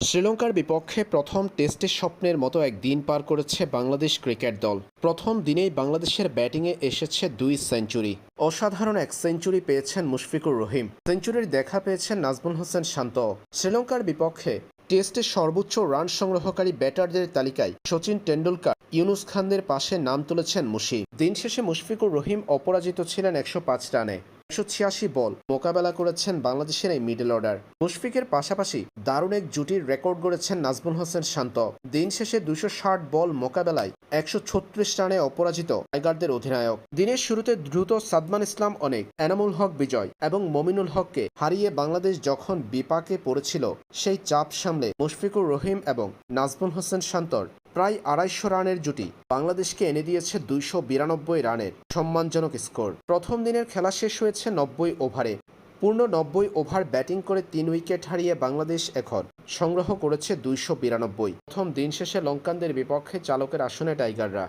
শ্রীলঙ্কার বিপক্ষে প্রথম টেস্টের স্বপ্নের মতো এক দিন পার করেছে বাংলাদেশ ক্রিকেট দল। প্রথম দিনেই বাংলাদেশের ব্যাটিংয়ে এসেছে 2 সেঞ্চুরি। অসাধারণ এক সেঞ্চুরি পেয়েছেন মুশফিকুর রহিম। সেঞ্চুরির দেখা পেয়েছেন নাজমুল হোসেন শান্ত। শ্রীলঙ্কার বিপক্ষে টেস্টের সর্বোচ্চ রান সংগ্রহকারী ব্যাটারদের তালিকায় সচিন টেন্ডুলকার, ইউনুস খানদের পাশে নাম তুলেছেন মুশি। দিন শেষে মুশফিকুর রহিম অপরাজিত ছিলেন 105 রানে। 186 বল মোকাবেলা করেছেন বাংলাদেশের এই মিডল অর্ডার। মুশফিকের পাশাপাশি দারুণ এক জুটির রেকর্ড গড়েছেন নাজমুল হোসেন শান্ত। দিন শেষে 260 বল মোকাবেলায় 136 রানে অপরাজিত টাইগারদের অধিনায়ক। দিনের শুরুতে দ্রুত সাদমান ইসলাম অনেক, এনামুল হক বিজয় এবং মমিনুল হককে হারিয়ে বাংলাদেশ যখন বিপাকে পড়েছিল, সেই চাপ সামলে মুশফিকুর রহিম এবং নাজমুল হোসেন শান্তর প্রায় 250 রানের জুটি বাংলাদেশকে এনে দিয়েছে 292 রানের সম্মানজনক স্কোর। প্রথম দিনের খেলা শেষ হয়েছে 90 ওভারে। পূর্ণ 90 ওভার ব্যাটিং করে 3 উইকেট হারিয়ে বাংলাদেশ এখন সংগ্রহ করেছে 292। প্রথম দিন শেষে লঙ্কানদের বিপক্ষে চালকের আসনে টাইগাররা।